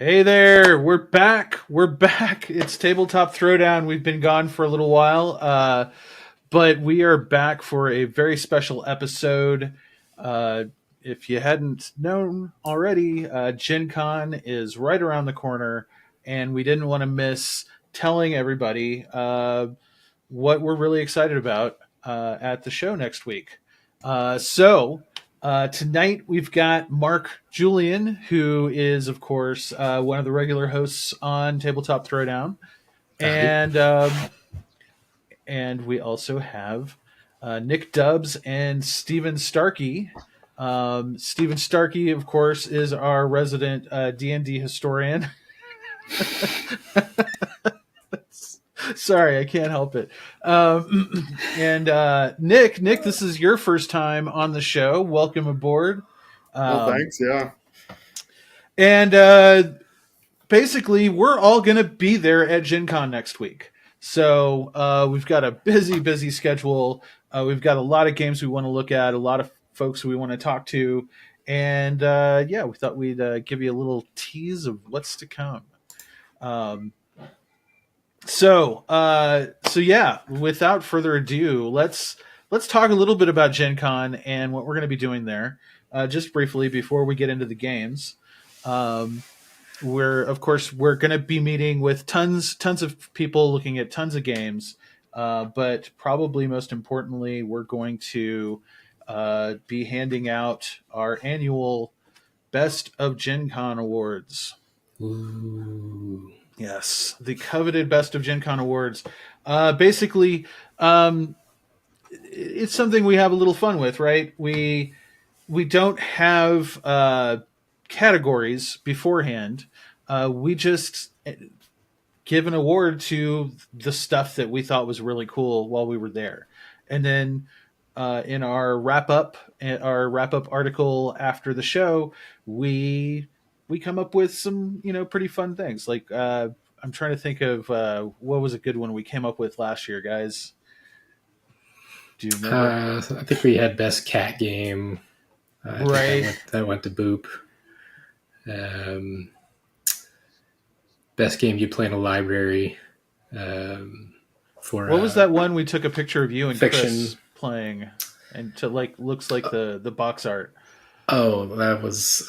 Hey there, we're back. We're back. It's Tabletop Throwdown. We've been gone for a little while, but we are back for a very special episode. If you hadn't known already, Gen Con is right around the corner, and we didn't want to miss telling everybody what we're really excited about at the show next week. Tonight we've got Mark Julian, who is, of course, one of the regular hosts on Tabletop Throwdown, and we also have Nick Dubbs and Stephen Starkey. Stephen Starkey, of course, is our resident D&D historian. Sorry, I can't help it. Nick, this is your first time on the show. Welcome aboard. Thanks. Yeah. And basically, we're all going to be there at Gen Con next week. So we've got a busy schedule. We've got a lot of games we want to look at, a lot of folks we want to talk to. And we thought we'd give you a little tease of what's to come. Without further ado, let's talk a little bit about Gen Con and what we're going to be doing there. Just briefly before we get into the games. We're going to be meeting with tons of people looking at tons of games. But probably most importantly, we're going to be handing out our annual Best of Gen Con awards. Ooh. Yes, the coveted Best of Gen Con awards. It's something we have a little fun with, right? We don't have categories beforehand. We just give an award to the stuff that we thought was really cool while we were there. And then in our wrap-up article after the show, we come up with some, pretty fun things. Like I'm trying to think of what was a good one we came up with last year, guys. Do you remember? I think we had best cat game. Right. That went to Boop. Best game you play in a library. What was that one we took a picture of you and fiction. Chris playing, and to looks like the box art. Oh, that was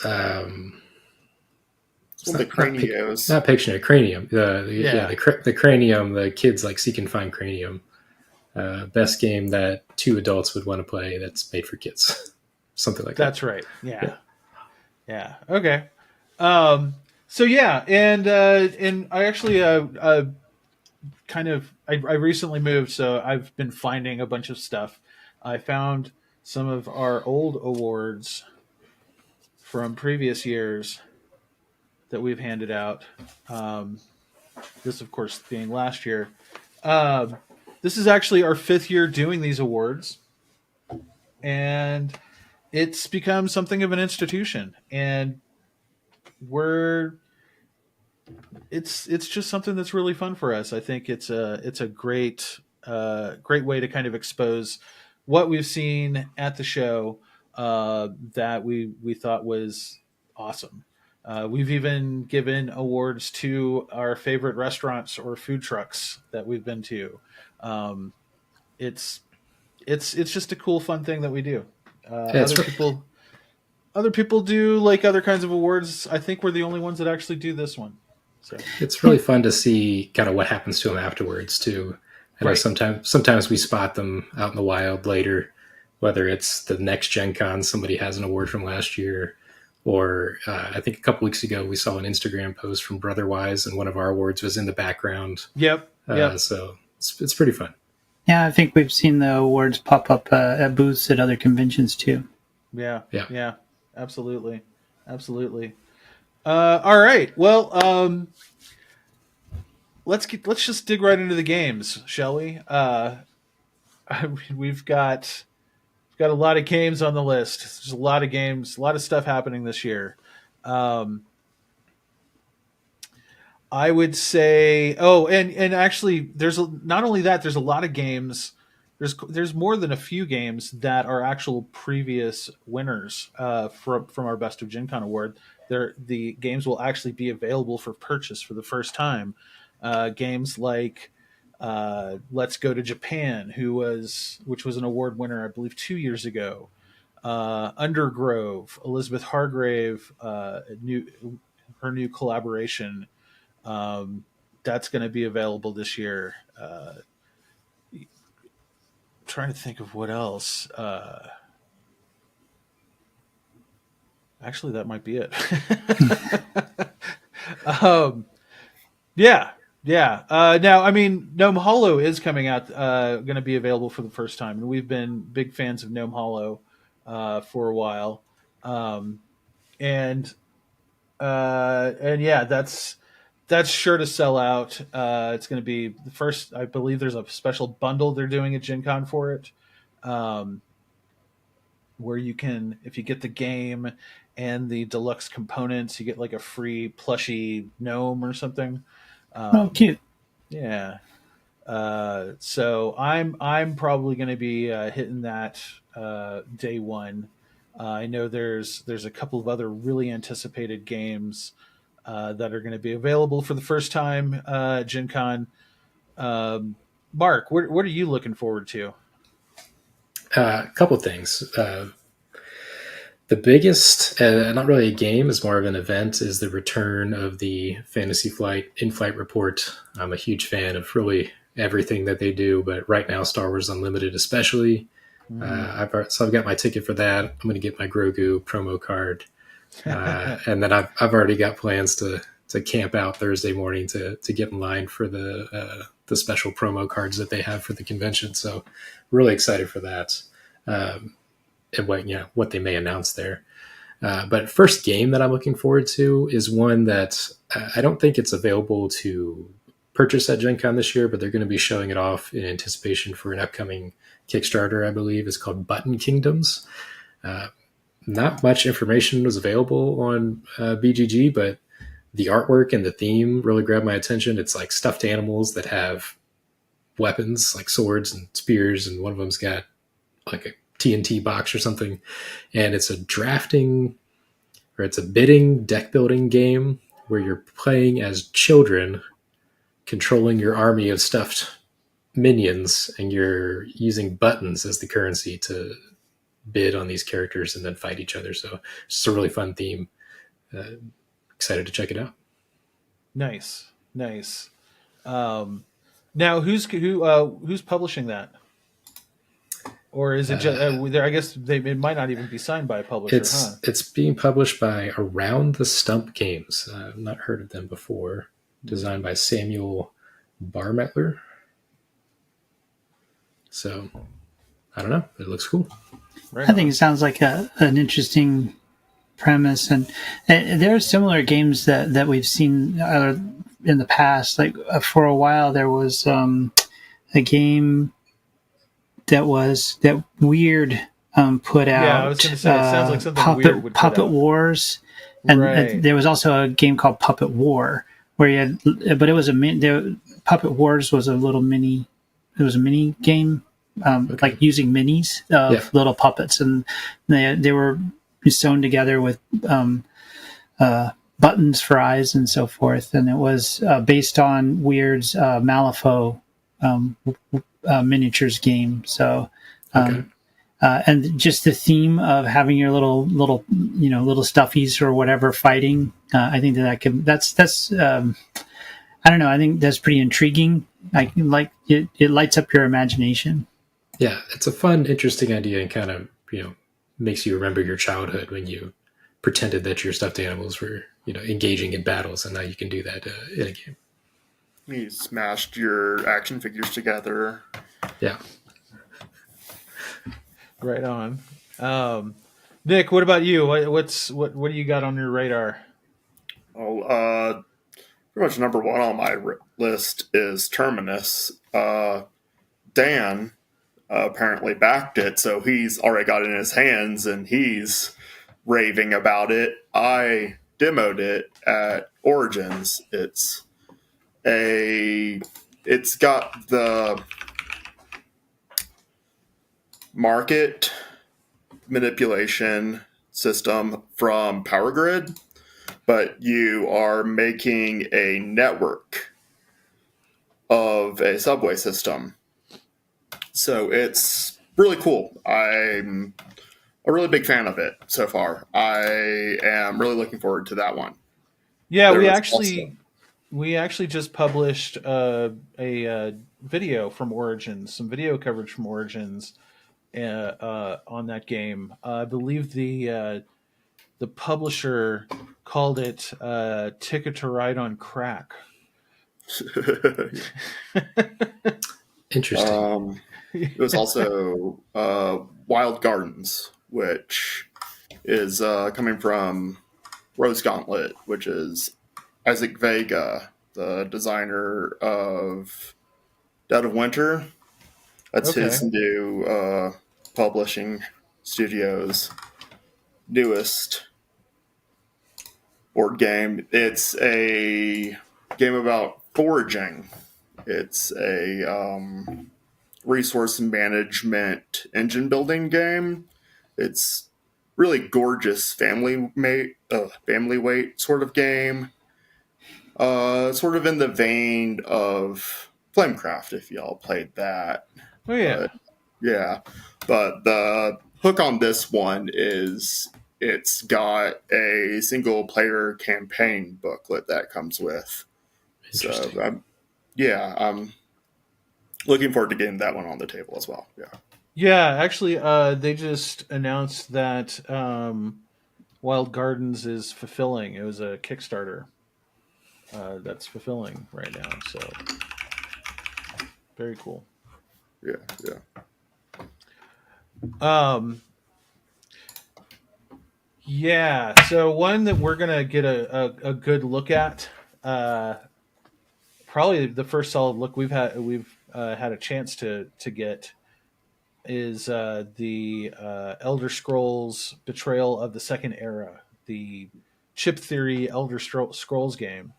the cranios. Not Pictionary, Cranium. The Cranium. The kids seek and find Cranium. Best game that 2 adults would want to play. That's made for kids. Something like that. That's right. Yeah. Okay. And I actually I recently moved, so I've been finding a bunch of stuff. I found some of our old awards from previous years that we've handed out. This, of course, being last year. This is actually our 5th year doing these awards, and it's become something of an institution. And it's just something that's really fun for us. I think it's a great way to kind of expose what we've seen at the show that we thought was awesome. We've even given awards to our favorite restaurants or food trucks that we've been to. It's just a cool, fun thing that we do. Other people do other kinds of awards. I think we're the only ones that actually do this one. So it's really fun to see kind of what happens to them afterwards too. I know sometimes we spot them out in the wild later, whether it's the next Gen Con, somebody has an award from last year, or I think a couple weeks ago we saw an Instagram post from Brotherwise, and one of our awards was in the background. Yep. So it's pretty fun. Yeah, I think we've seen the awards pop up at booths at other conventions too. Yeah. Absolutely. All right. Well, let's just dig right into the games, shall we? We've got a lot of games on the list. There's a lot of games, a lot of stuff happening this year. I would say, and actually, not only that, there's a lot of games. There's more than a few games that are actual previous winners from our Best of Gen Con award the games will actually be available for purchase for the first time. Games like Let's Go to Japan, which was an award winner, I believe, 2 years ago. Undergrove, Elizabeth Hargrave, her new collaboration. That's going to be available this year. Trying to think of what else. Actually, that might be it. Yeah, yeah. Now, I mean, Gnome Hollow is coming out, going to be available for the first time, and we've been big fans of Gnome Hollow for a while, and yeah, that's sure to sell out. It's going to be the first. I believe there's a special bundle they're doing at Gen Con for it, where you can, if you get the game and the deluxe components, you get like a free plushy gnome or something. Oh, cute. Yeah. So I'm probably going to be hitting that day one. I know there's a couple of other really anticipated games that are going to be available for the first time at Gen Con. Mark, what are you looking forward to? A couple things. The biggest, not really a game, is more of an event, is the return of the Fantasy Flight in-flight report. I'm a huge fan of really everything that they do, but right now Star Wars Unlimited especially. I've got my ticket for that. I'm going to get my Grogu promo card. And then I've already got plans to camp out Thursday morning to get in line for the special promo cards that they have for the convention. So really excited for that. And what they may announce there. But first game that I'm looking forward to is one that I don't think it's available to purchase at Gen Con this year, but they're going to be showing it off in anticipation for an upcoming Kickstarter, I believe. It's called Button Kingdoms. Not much information was available on BGG, but the artwork and the theme really grabbed my attention. It's like stuffed animals that have weapons like swords and spears, and one of them's got like a TNT box or something, and it's a bidding deck building game where you're playing as children controlling your army of stuffed minions, and you're using buttons as the currency to bid on these characters and then fight each other. So it's just a really fun theme. Excited to check it out. Nice. Now who's publishing that? Or is it just? I guess it might not even be signed by a publisher. It's being published by Around the Stump Games. I've not heard of them before. Designed by Samuel Barmettler. So I don't know. It looks cool. Right. I think it sounds like an interesting premise, and there are similar games that we've seen in the past. Like for a while, there was a game that Weird put out. Yeah, I was going to say, it sounds like something Weird would put Puppet out. Wars, and there was also a game called Puppet War, where you had, but it was Puppet Wars was a little mini. It was a mini game, like using minis of little puppets, and they were sewn together with buttons for eyes and so forth, and it was based on Weird's Malifaux miniatures game. So, and just the theme of having your little stuffies or whatever fighting. I think that's I don't know. I think that's pretty intriguing. It lights up your imagination. Yeah, it's a fun, interesting idea, and kind of makes you remember your childhood when you pretended that your stuffed animals were engaging in battles, and now you can do that in a game. You smashed your action figures together. Yeah. Right on. Nick, what about you? What do you got on your radar? Oh, pretty much number one on my list is Terminus. Dan apparently backed it, so he's already got it in his hands, and he's raving about it. I demoed it at Origins. It's got the market manipulation system from Power Grid, but you are making a network of a subway system. So it's really cool. I'm a really big fan of it so far. I am really looking forward to that one. Yeah, There we was actually just published a video from Origins, some video coverage from Origins on that game. I believe the publisher called it "Ticket to Ride on Crack." Interesting. It was also Wild Gardens, which is coming from Rose Gauntlet, which is Isaac Vega, the designer of Dead of Winter. That's his new publishing studio's newest board game. It's a game about foraging. It's a resource management engine building game. It's really gorgeous family weight sort of game. Sort of in the vein of Flamecraft, if y'all played that. Oh yeah, Yeah. But the hook on this one is it's got a single player campaign booklet that comes with. Interesting. So I'm looking forward to getting that one on the table as well. Yeah. yeah. Actually, they just announced that Wild Gardens is fulfilling. It was a Kickstarter that's fulfilling right now. So very cool. Yeah. Yeah. So one that we're gonna get a good look at. Probably the first solid look we've had a chance to get is the Elder Scrolls Betrayal of the Second Era, the chip theory Elder Scrolls game.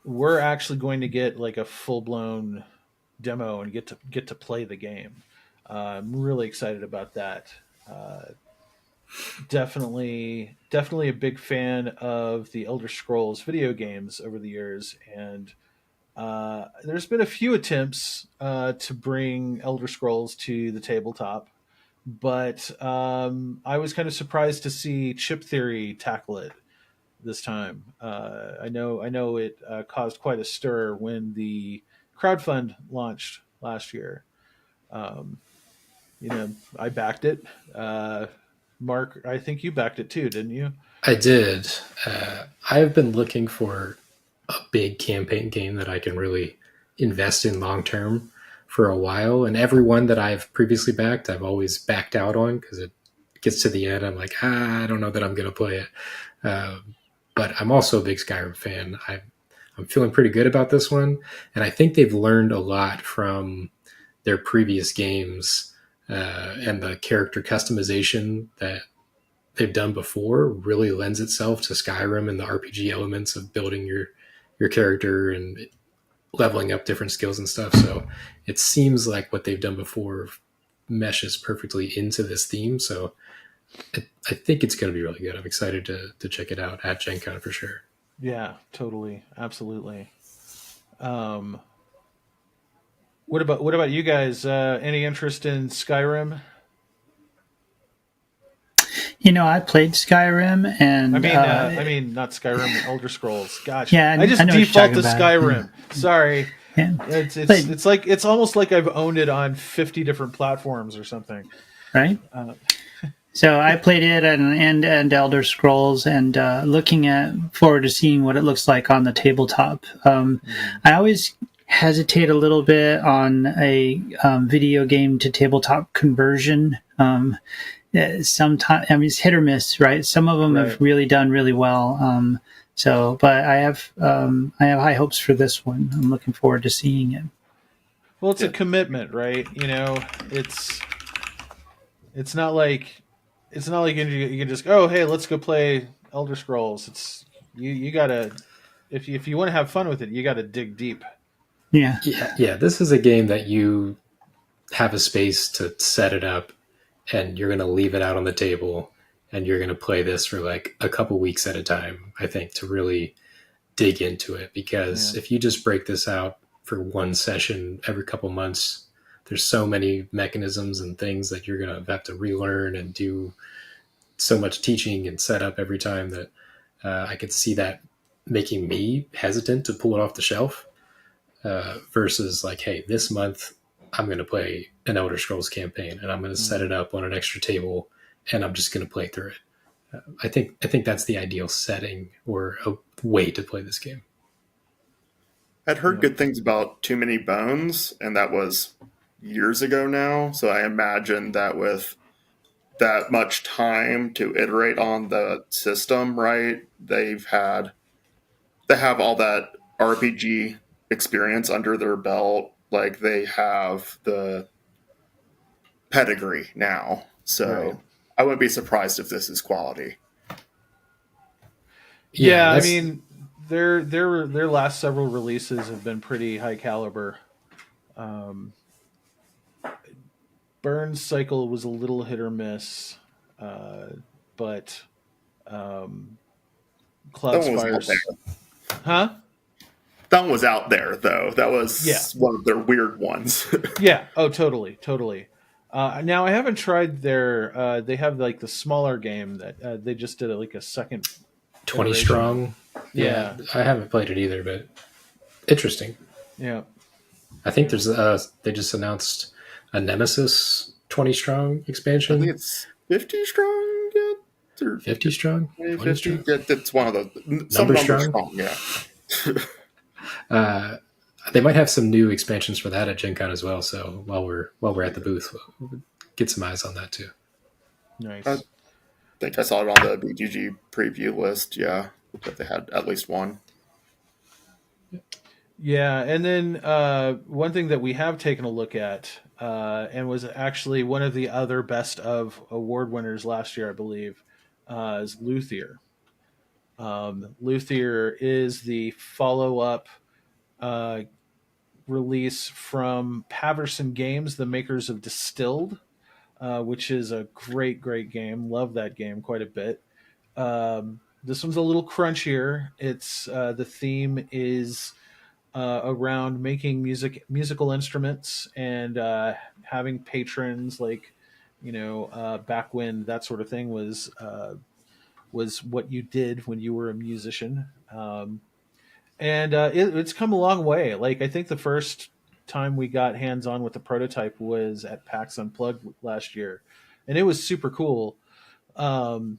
We're actually going to get like a full blown demo and get to play the game. I'm really excited about that. Definitely a big fan of the Elder Scrolls video games over the years, and there's been a few attempts to bring Elder Scrolls to the tabletop, but I was kind of surprised to see Chip Theory tackle it this time. I know it caused quite a stir when the crowdfund launched last year. I backed it. Mark, I think you backed it too, didn't you? I did. I've been looking for a big campaign game that I can really invest in long term for a while. And every one that I've previously backed, I've always backed out on because it gets to the end. I'm like, I don't know that I'm going to play it. But I'm also a big Skyrim fan. I'm feeling pretty good about this one. And I think they've learned a lot from their previous games and the character customization that they've done before really lends itself to Skyrim and the RPG elements of building your character and leveling up different skills and stuff. So it seems like what they've done before meshes perfectly into this theme. So I think it's going to be really good. I'm excited to check it out at Gen Con for sure. Yeah, totally. Absolutely. What about you guys? Any interest in Skyrim? I played Skyrim, and I mean, not Skyrim, Elder Scrolls. Gosh, yeah, I just I know what you're default to talking Skyrim. about. Sorry, Yeah. it's like it's almost like I've owned it on 50 different platforms or something. Right. So I played it and Elder Scrolls, and looking forward to seeing what it looks like on the tabletop. I always hesitate a little bit on a video game to tabletop conversion. Sometimes, it's hit or miss, right? Some of them have really done really well. But I have high hopes for this one. I'm looking forward to seeing it. Well, it's a commitment, right? It's not like you can just go, oh, hey, let's go play Elder Scrolls. It's you gotta if you want to have fun with it, you gotta dig deep. Yeah. This is a game that you have a space to set it up, and you're going to leave it out on the table, and you're going to play this for like a couple weeks at a time, I think, to really dig into it. Because if you just break this out for one session every couple months, there's so many mechanisms and things that you're going to have to relearn and do so much teaching and setup every time that I could see that making me hesitant to pull it off the shelf versus like, hey, this month I'm going to play an Elder Scrolls campaign and I'm going to set it up on an extra table and I'm just going to play through it. I think that's the ideal setting or a way to play this game. I'd heard good things about Too Many Bones, and that was years ago now. So I imagine that with that much time to iterate on the system, right? They have all that RPG experience under their belt. Like they have the pedigree now. So I wouldn't be surprised if this is quality. Yeah, I mean, their last several releases have been pretty high caliber. Burns Cycle was a little hit or miss, but Cloudspire's... Huh? That one was out there, though. That was one of their weird ones. Yeah. Oh, totally. Now, I haven't tried their... they have like the smaller game that they just did like a second... 20 iteration. strong. Yeah, I haven't played it either, but interesting. Yeah. I think there's they just announced a Nemesis 20 strong expansion. I think it's 50 strong yet? Or 50 strong? 50? Strong? Yeah, it's one of those. Number strong? Yeah. They might have some new expansions for that at Gen Con as well. So while we're at the booth, we'll get some eyes on that too. Nice. I think I saw it on the BGG preview list. Yeah, that they had at least one. Yeah, and then one thing that we have taken a look at and was actually one of the other best of award winners last year, I believe, is Luthier. Luthier is the follow-up release from Paverson Games, the makers of Distilled, which is a great game. Love that game quite a bit. This one's a little crunchier. It's the theme is around making musical instruments and having patrons, like, back when that sort of thing was what you did when you were a musician. And it's come a long way. Like, I think the first time we got hands-on with the prototype was at PAX Unplugged last year, and it was super cool. And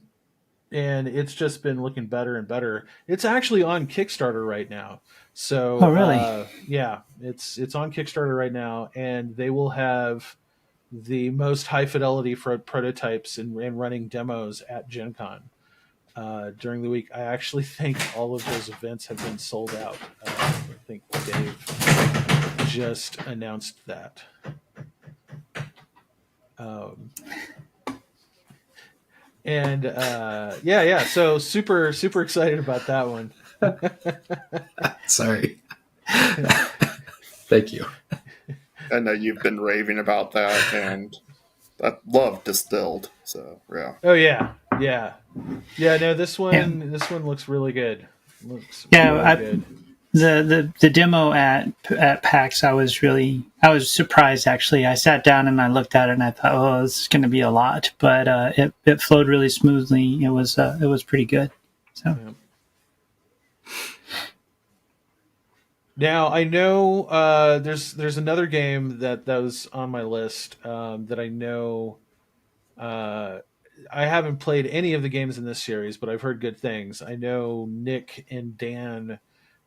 it's just been looking better and better. It's actually on Kickstarter right now. So, oh, really? Yeah, it's on Kickstarter right now, and they will have the most high fidelity for prototypes and running demos at Gen Con during the week. I actually think all of those events have been sold out. I think Dave just announced that. And yeah, so super excited about that one. Sorry. Thank you. I know you've been raving about that, and I love Distilled. So yeah. Oh yeah. No, this one looks really good. Good. The demo at PAX, I was surprised actually. I sat down and I looked at it and I thought, oh, this is going to be a lot, but it flowed really smoothly. It was pretty good. So. Yeah. Now I know there's another game that was on my list that I know. I haven't played any of the games in this series, but I've heard good things. I know Nick and Dan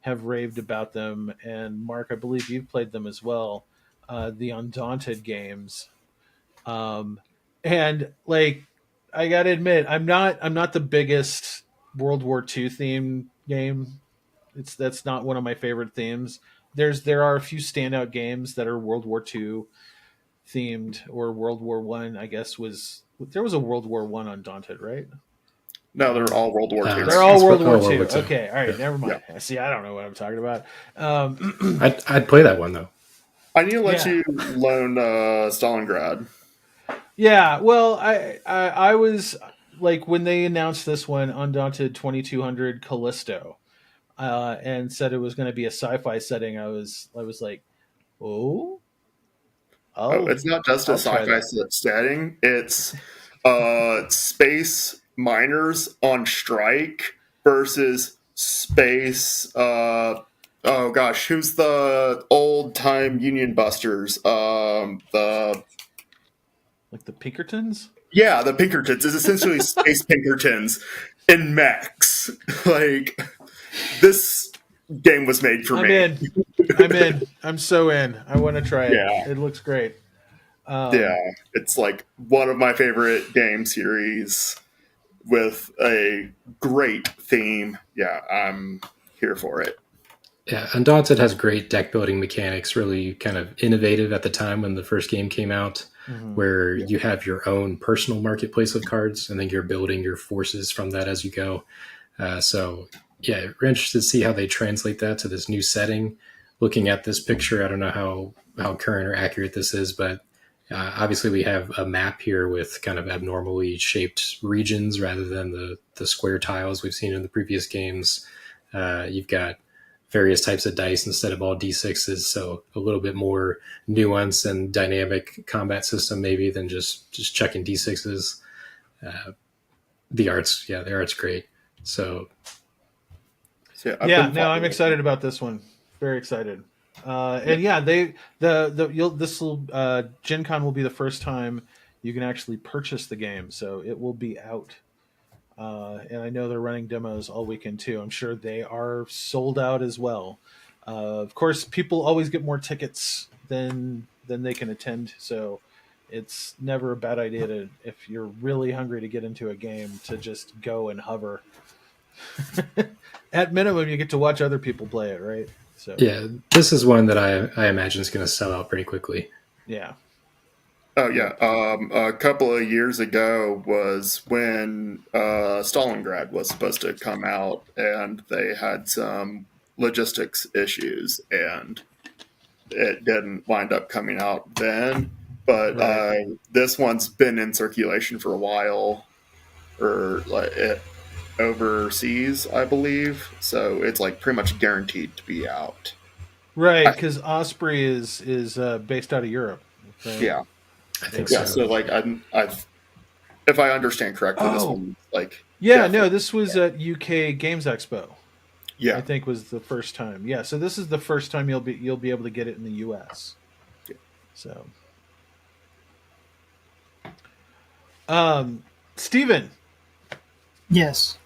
have raved about them, and Mark, I believe you've played them as well. The Undaunted games, and like, I gotta admit, I'm not the biggest World War II themed game. That's not one of my favorite themes. There are a few standout games that are World War II themed, or World War One. I guess there was a World War One Undaunted, right? No, they're all World War II. They're all World War II. Okay, all right, never mind. Yeah. See, I don't know what I'm talking about. I'd play that one though. I need to let you loan Stalingrad. Yeah, well, I was like when they announced this one, Undaunted 2200 Callisto, and said it was going to be a sci-fi setting, I was like, oh, It's not just a I'll try sci-fi that. setting. It's space miners on strike versus space. Oh gosh, who's the old time Union Busters? The Like the Pinkertons. Yeah, the Pinkertons is essentially space Pinkertons in mechs. Like this game was made for I'm me. in. I'm in. I'm so in. I want to try it. Yeah. It looks great. Yeah, it's like one of my favorite game series with a great theme. Yeah, I'm here for it. Yeah, Undaunted has great deck building mechanics, really kind of innovative at the time when the first game came out, where you have your own personal marketplace of cards, and then you're building your forces from that as you go. So, yeah, we're interested to see how they translate that to this new setting. Looking at this picture, I don't know how current or accurate this is, but obviously we have a map here with kind of abnormally shaped regions rather than the square tiles we've seen in the previous games. You've got various types of dice instead of all d6s, so a little bit more nuance and dynamic combat system maybe than just checking d6s. The art's great. So I'm excited about this one. Very excited. And yeah, Gen Con will be the first time you can actually purchase the game, so it will be out. And I know they're running demos all weekend too. I'm sure they are sold out as well. Of course, people always get more tickets than they can attend, so it's never a bad idea to, if you're really hungry to get into a game, to just go and hover. At minimum, you get to watch other people play it, right? So yeah, this is one that I imagine is going to sell out pretty quickly. Yeah. Oh yeah, a couple of years ago was when Stalingrad was supposed to come out, and they had some logistics issues, and it didn't wind up coming out then. But this one's been in circulation for a while, or like overseas, I believe. So it's like pretty much guaranteed to be out. Right, because Osprey is based out of Europe. Right? Yeah. I think Yeah, so. so like I've if I understand correctly, this one like this was at UK Games Expo. Yeah, I think was the first time. Yeah, so this is the first time you'll be able to get it in the US. Yeah. So, Steven. Yes.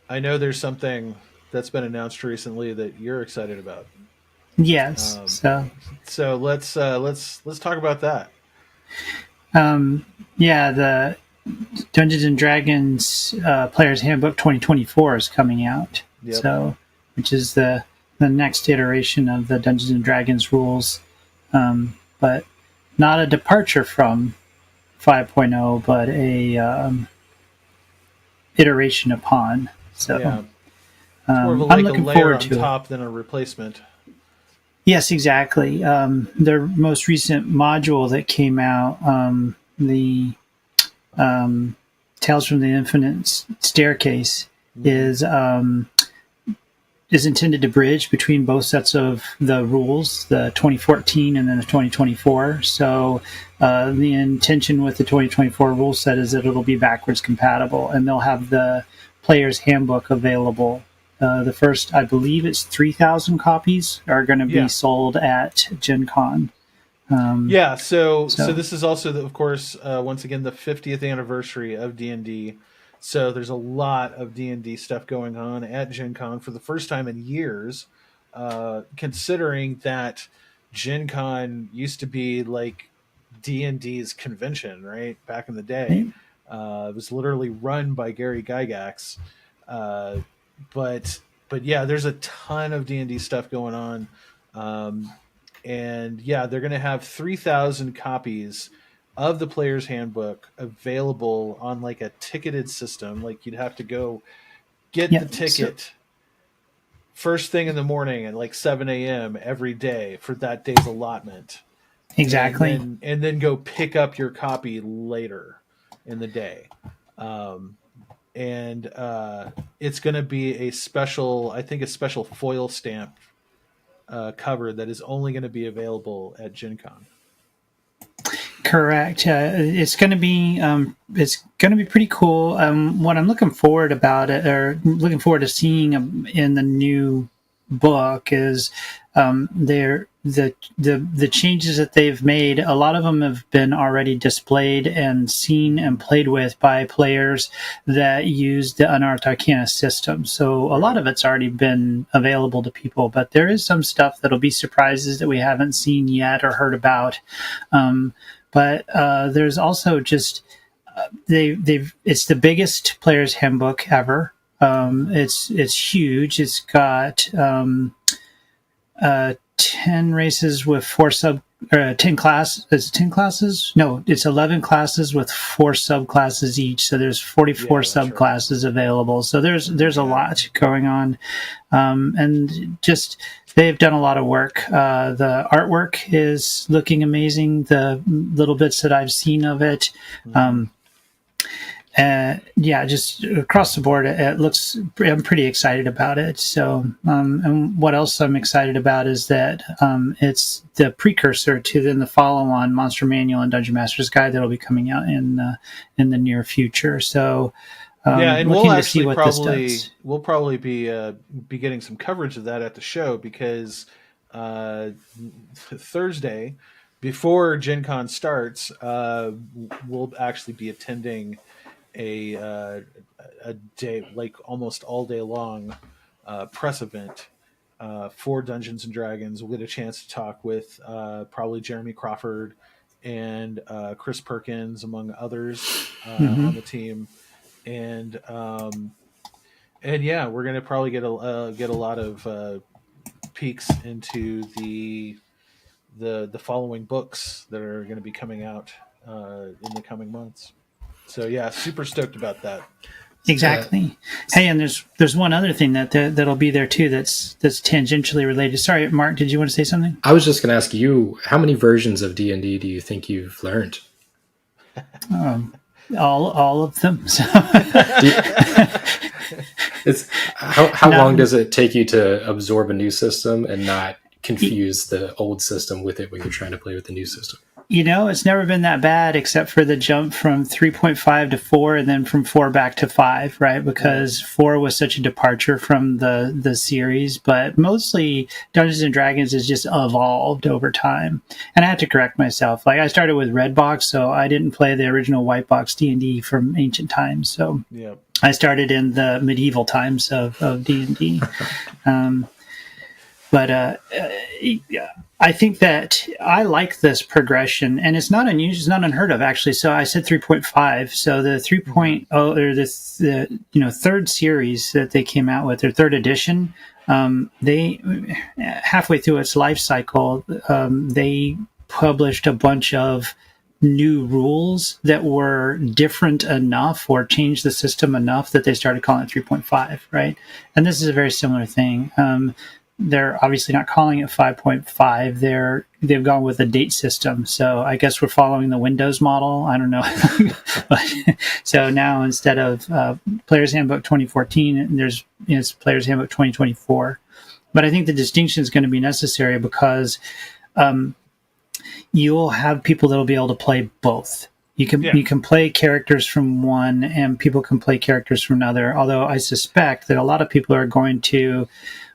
I know there's something that's been announced recently that you're excited about. Yes. So let's talk about that. The Dungeons and Dragons Player's Handbook 2024 is coming out. Yep. So, which is the next iteration of the Dungeons and Dragons rules, but not a departure from 5.0, but a iteration upon. So, yeah. More of I'm looking a layer forward on to top than a replacement. Yes, exactly. Their most recent module that came out, the Tales from the Infinite Staircase, is intended to bridge between both sets of the rules, the 2014 and then the 2024. So the intention with the 2024 rule set is that it'll be backwards compatible, and they'll have the Player's Handbook available. The first, I believe it's 3,000 copies are going to be sold at Gen Con. So this is also, of course, once again, the 50th anniversary of D&D. So there's a lot of D&D stuff going on at Gen Con for the first time in years, considering that Gen Con used to be like D&D's convention, right? Back in the day. It was literally run by Gary Gygax. But yeah, there's a ton of D&D stuff going on. And yeah, they're going to have 3,000 copies of the Player's Handbook available on like a ticketed system. Like you'd have to go get the ticket first thing in the morning at like 7 a.m. every day for that day's allotment. Exactly. And then go pick up your copy later in the day. and it's going to be a special foil stamp cover that is only going to be available at Gen Con. Correct. It's going to be pretty cool. What I'm looking forward to seeing in the new book is the changes that they've made. A lot of them have been already displayed and seen and played with by players that use the Unearthed Arcana system. So a lot of it's already been available to people, but there is some stuff that'll be surprises that we haven't seen yet or heard about. But there's also just it's the biggest player's handbook ever. It's huge. It's got 10 races with 10 classes. Is it 10 classes? No, it's 11 classes with 4 subclasses each. So there's 44 subclasses available. So there's a lot going on, and just they've done a lot of work. The artwork is looking amazing. The little bits that I've seen of it. Just across the board, I'm pretty excited about it. So, and what else I'm excited about is that it's the precursor to the follow-on Monster Manual and Dungeon Master's Guide that'll be coming out in the near future. So, and we'll probably be getting some coverage of that at the show, because Thursday before Gen Con starts, we'll actually be attending a day, like almost all day long press event for Dungeons and Dragons. We'll get a chance to talk with probably Jeremy Crawford and Chris Perkins, among others, on the team, and we're gonna probably get a lot of peeks into the following books that are going to be coming out in the coming months. So yeah, super stoked about that. Exactly. Hey, and there's one other thing that'll be there too. That's tangentially related. Sorry, Mark, did you want to say something? I was just going to ask you, how many versions of D&D do you think you've learned? All of them. So. How long does it take you to absorb a new system and not confuse the old system with it when you're trying to play with the new system? It's never been that bad, except for the jump from 3.5 to 4 and then from 4 back to 5, right? Because 4 was such a departure from the series, but mostly Dungeons and Dragons has just evolved over time. And I had to correct myself. Like, I started with Red Box, so I didn't play the original White Box D&D from ancient times. So I started in the medieval times of D&D. But I think that I like this progression, and it's not unusual, it's not unheard of, actually. So I said 3.5. So the 3.0, or the third series that they came out with, their third edition, they halfway through its life cycle, they published a bunch of new rules that were different enough or changed the system enough that they started calling it 3.5, right? And this is a very similar thing. They're obviously not calling it 5.5. They've gone with a date system. So I guess we're following the Windows model. I don't know. So now instead of Player's Handbook 2014, it's Player's Handbook 2024. But I think the distinction is going to be necessary because you'll have people that will be able to play both. You can play characters from one, and people can play characters from another. Although I suspect that a lot of people are going to.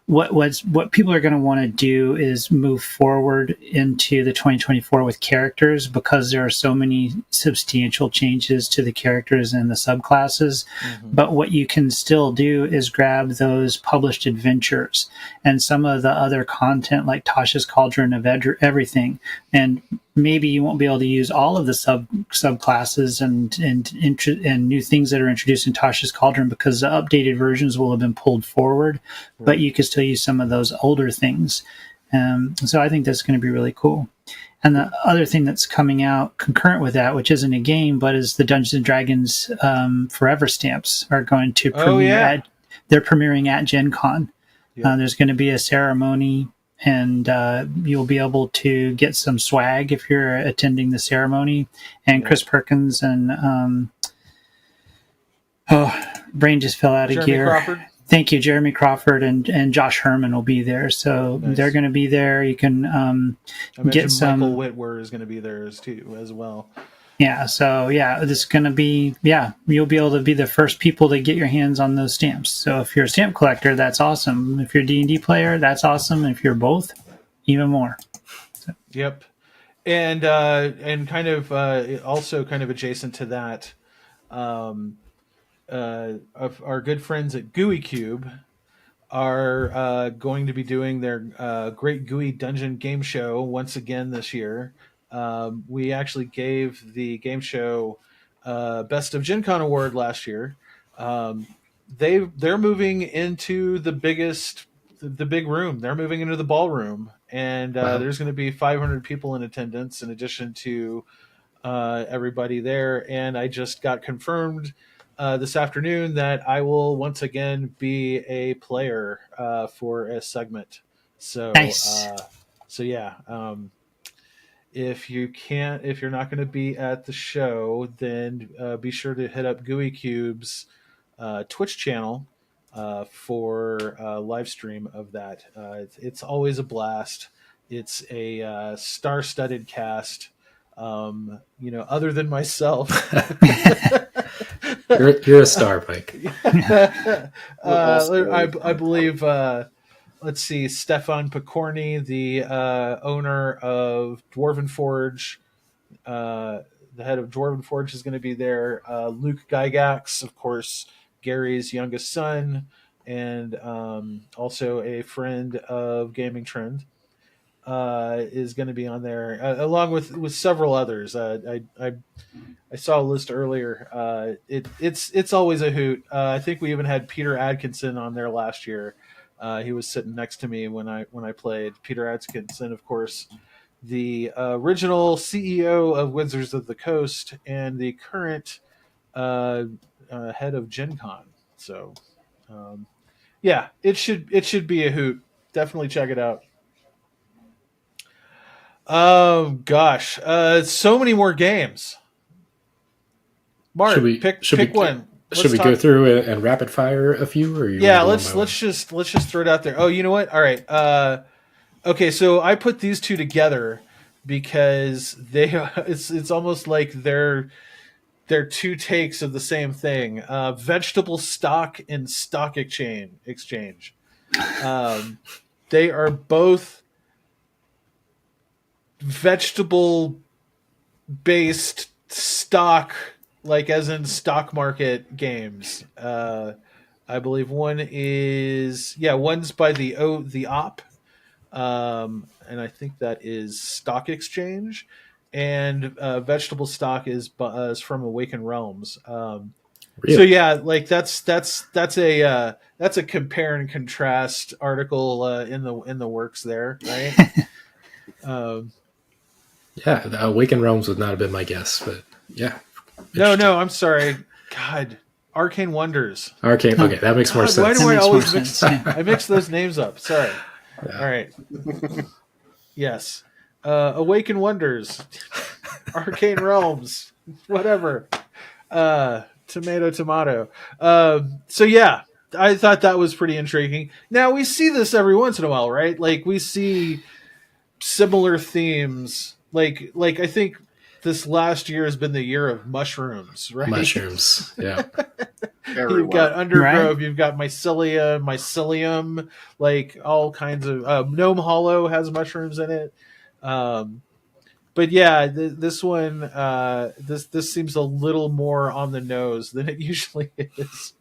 What people are going to want to do is move forward into the 2024 with characters, because there are so many substantial changes to the characters and the subclasses. But what you can still do is grab those published adventures and some of the other content, like Tasha's Cauldron of Everything, and maybe you won't be able to use all of the subclasses and new things that are introduced in Tasha's Cauldron, because the updated versions will have been pulled forward, but you could still use some of those older things. So I think that's going to be really cool. And the other thing that's coming out concurrent with that, which isn't a game, but is the Dungeons and Dragons Forever stamps are going to premiere. They're premiering at Gen Con. There's going to be a ceremony, and you'll be able to get some swag if you're attending the ceremony. And Chris Perkins and Oh, brain just fell out of Jeremy gear. Crawford? Thank you, Jeremy Crawford and Josh Herman will be there. So Nice. they're going to be there. You can I imagine get some. Michael Whitwer is going to be there as well. Yeah. So this is going to be you'll be able to be the first people to get your hands on those stamps. So if you're a stamp collector, that's awesome. If you're a D&D player, that's awesome. If you're both, even more. So. Yep. And kind of also kind of adjacent to that, of our good friends at GUI Cube are going to be doing their Great GUI Dungeon Game Show once again this year. We actually gave the game show Best of Gen Con award last year. They're moving into the big room. They're moving into the ballroom, and Wow. there's going to be 500 people in attendance in addition to everybody there. And I just got confirmed this afternoon that I will once again be a player for a segment. So Nice. if you're not going to be at the show, then be sure to hit up GUI Cube's Twitch channel for a live stream of that. It's always a blast. It's a star-studded cast. Other than myself. You're a star, Mike. I believe. Let's see, Stefan Picorni, the owner of Dwarven Forge, the head of Dwarven Forge, is going to be there. Luke Gygax, of course, Gary's youngest son, and also a friend of Gaming Trend, is going to be on there, along with several others. I saw a list earlier. It's always a hoot. I think we even had Peter Adkinson on there last year. He was sitting next to me when I played. Peter Adkinson, of course, the original CEO of Wizards of the Coast and the current head of Gen Con. So, it should be a hoot. Definitely check it out. Oh gosh, so many more games. Mark, pick one. Should we go through and rapid fire a few? Or let's just throw it out there. Oh, you know what? All right. Okay, so I put these two together because it's almost like they're two takes of the same thing. Vegetable stock and stock exchange. They are both vegetable based stock, like as in stock market games. I believe one is one's by the OP, and I think that is Stock Exchange, and vegetable stock is from Awakened Realms. Really? So yeah, like that's a compare and contrast article in the works there, right? Yeah, the Awakened Realms would not have been my guess, but yeah. No, I'm sorry. God, Arcane Wonders. Arcane. Okay, that makes more sense. Why do I always mix? I mix those names up? Sorry. Yeah. All right. Yes. Awaken Wonders. Arcane Realms. Whatever. Tomato. So yeah, I thought that was pretty intriguing. Now we see this every once in a while, right? Like we see similar themes. Like I think this last year has been the year of mushrooms, right? Mushrooms, yeah. You've got undergrowth, you've got mycelium, like all kinds of Gnome Hollow has mushrooms in it. But yeah, this one, this seems a little more on the nose than it usually is.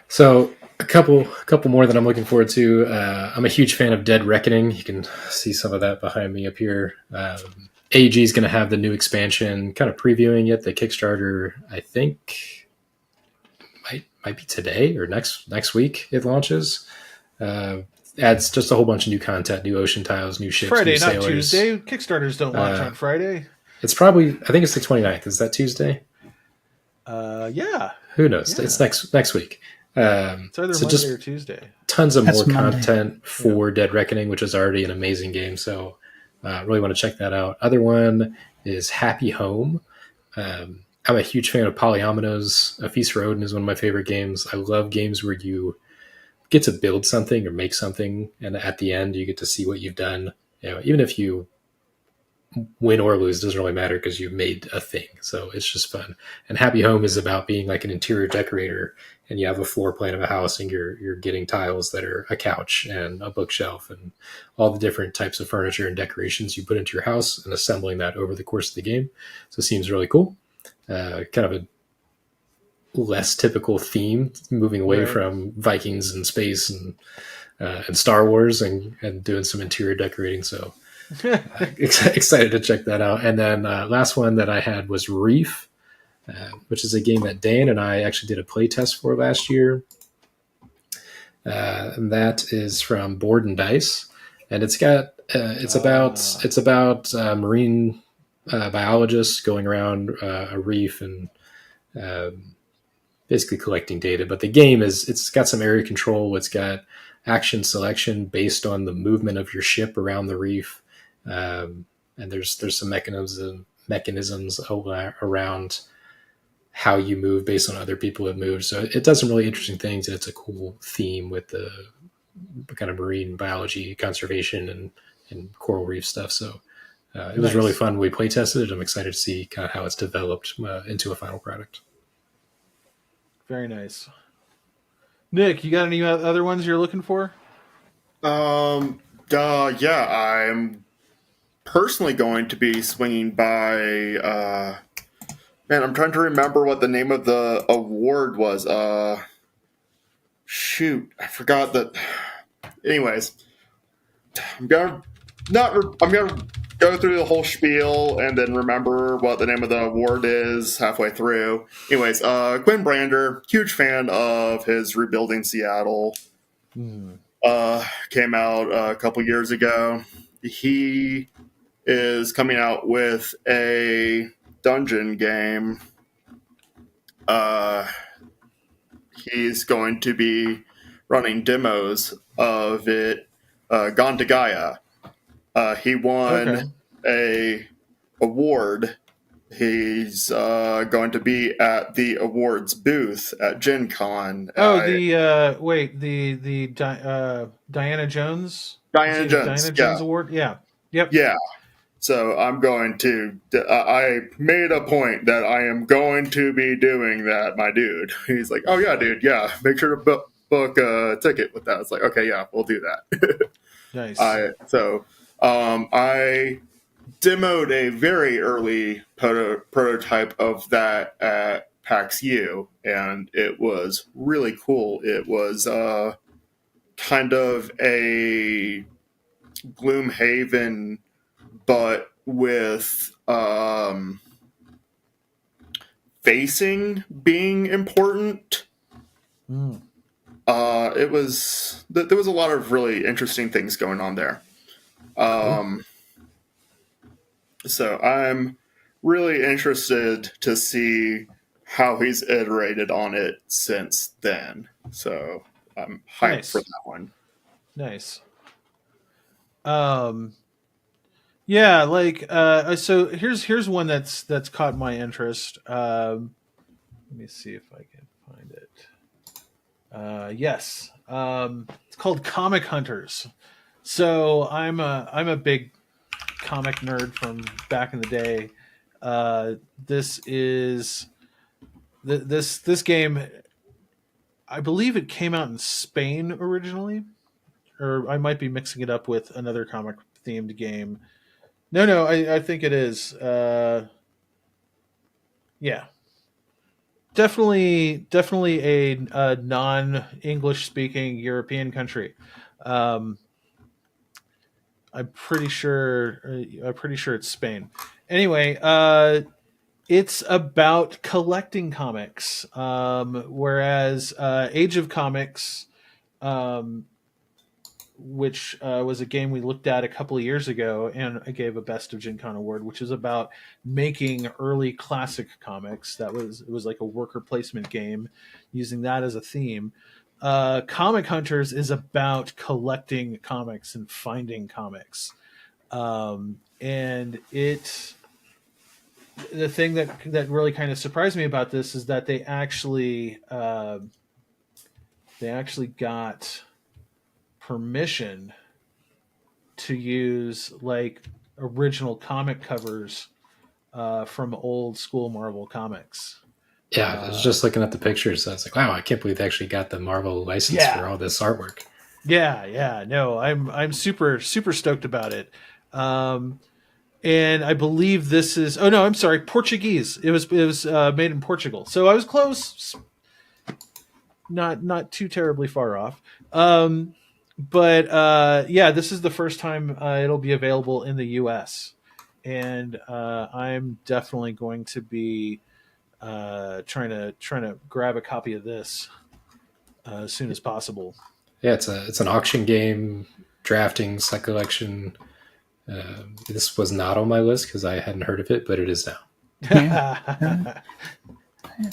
So a couple more that I'm looking forward to. I'm a huge fan of Dead Reckoning. You can see some of that behind me up here. AEG is going to have the new expansion, kind of previewing it. The Kickstarter, I think, might be today or next week it launches. Adds just a whole bunch of new content, new ocean tiles, new ships, Friday, new sailors. not Tuesday. Kickstarters don't launch on Friday. It's probably, I think it's the 29th. Is that Tuesday? Yeah. Who knows? Yeah. It's next week. It's either Monday or Tuesday. Tons of more Monday. content for Dead Reckoning, which is already an amazing game. So really want to check that out. Other one is Happy Home. I'm a huge fan of Polyominoes. A Feast for Odin is one of my favorite games. I love games where you get to build something or make something, and at the end you get to see what you've done. Even if you win or lose, it doesn't really matter because you made a thing. So it's just fun. And Happy Home is about being like an interior decorator, and you have a floor plan of a house, and you're getting tiles that are a couch and a bookshelf and all the different types of furniture and decorations you put into your house, and assembling that over the course of the game. So it seems really cool. Kind of a less typical theme, moving away from Vikings and space and Star Wars, and doing some interior decorating. So excited to check that out. And then last one that I had was Reef, which is a game that Dan and I actually did a play test for last year. And that is from Board and Dice, and it's about marine biologists going around a reef and basically collecting data. But the game it's got some area control. It's got action selection based on the movement of your ship around the reef. And there's some mechanisms around how you move based on other people that move. So it does some really interesting things, and it's a cool theme with the kind of marine biology, conservation, and coral reef stuff. So it was really fun. We play tested it. I'm excited to see kind of how it's developed into a final product. Very nice. Nick, you got any other ones you're looking for? Yeah, I'm personally going to be swinging by. Man, I'm trying to remember what the name of the award was. Shoot, I forgot that. Anyways, I'm gonna go through the whole spiel and then remember what the name of the award is halfway through. Anyways, Quinn Brander, huge fan of his Rebuilding Seattle. Came out a couple years ago. He is coming out with a dungeon game. He's going to be running demos of it. Gone to Gaia. He won a award. He's going to be at the awards booth at Gen Con. Diana Jones? Diana Jones Award? Yeah. Yep. Yeah. So I'm going to. I made a point that I am going to be doing that, my dude. He's like, "Oh yeah, dude. Yeah, make sure to book a ticket with that." It's like, "Okay, yeah, we'll do that." Nice. I demoed a very early prototype of that at PAX U, and it was really cool. It was kind of a Gloomhaven, but with facing being important. There was a lot of really interesting things going on there. So I'm really interested to see how he's iterated on it since then. So I'm hyped for that one. Nice. Yeah, so here's one that's caught my interest. Let me see if I can find it. Yes. It's called Comic Hunters. So I'm a big comic nerd from back in the day. This game, I believe it came out in Spain originally, or I might be mixing it up with another comic themed game. No, I think it is. Yeah. Definitely a non-English speaking European country. I'm pretty sure it's Spain. Anyway, it's about collecting comics. Whereas Age of Comics, which was a game we looked at a couple of years ago, and I gave a Best of Gen Con award, which is about making early classic comics. It was like a worker placement game, using that as a theme. Comic Hunters is about collecting comics and finding comics, and it the thing that really kind of surprised me about this is that they actually got permission to use like original comic covers from old school Marvel comics. Yeah, I was just looking at the pictures. So I was like, wow, I can't believe they actually got the Marvel license for all this artwork. Yeah. No, I'm super stoked about it. And I believe this is. Oh no, I'm sorry, Portuguese. It was made in Portugal, so I was close. Not too terribly far off. But yeah, this is the first time it'll be available in the U.S. And I'm definitely going to be trying to grab a copy of this as soon as possible. Yeah, it's an auction game, drafting, set collection. This was not on my list because I hadn't heard of it, but it is now. Yeah.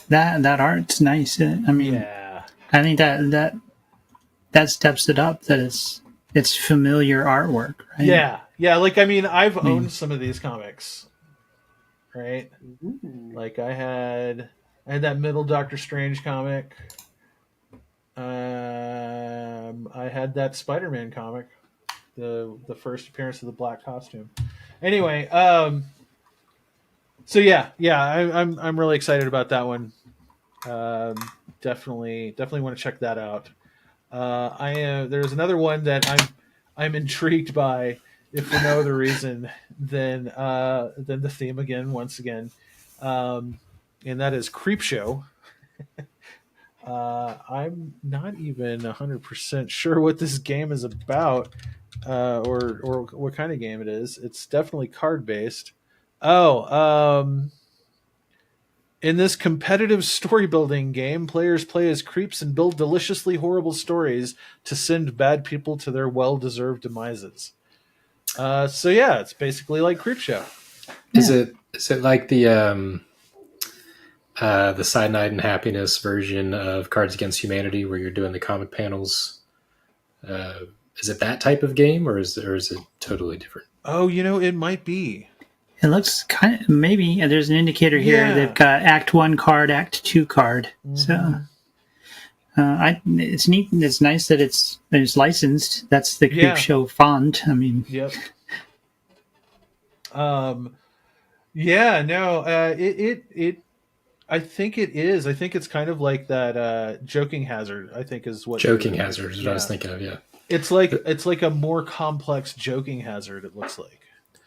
That art's nice. I mean, Yeah. I think that steps it up. That it's familiar artwork, right? Yeah. Like, I mean, I've owned some of these comics, right? Like I had that middle Doctor Strange comic. I had that Spider-Man comic, the first appearance of the black costume. Anyway, so yeah, I'm really excited about that one. Definitely want to check that out. There's another one that I'm intrigued by, if for no other reason than the theme once again, and that is Creepshow. I'm not even 100% sure what this game is about, or what kind of game it is. It's definitely card based. In this competitive story building game, players play as creeps and build deliciously horrible stories to send bad people to their well-deserved demises. So yeah, it's basically like Creepshow. Is it like the Cyanide and Happiness version of Cards Against Humanity, where you're doing the comic panels? Is it that type of game, or is it totally different? Oh, it might be. It looks kind of, maybe there's an indicator here. Yeah. They've got Act 1 card, Act 2 card. Mm-hmm. So it's neat. It's nice that it's licensed. That's the Creepshow font. I mean, yep. Yeah, no, it I think it is. I think it's kind of like that Joking Hazard, I think is what Joking Hazard is what I was thinking of, yeah. It's like a more complex Joking Hazard, it looks like.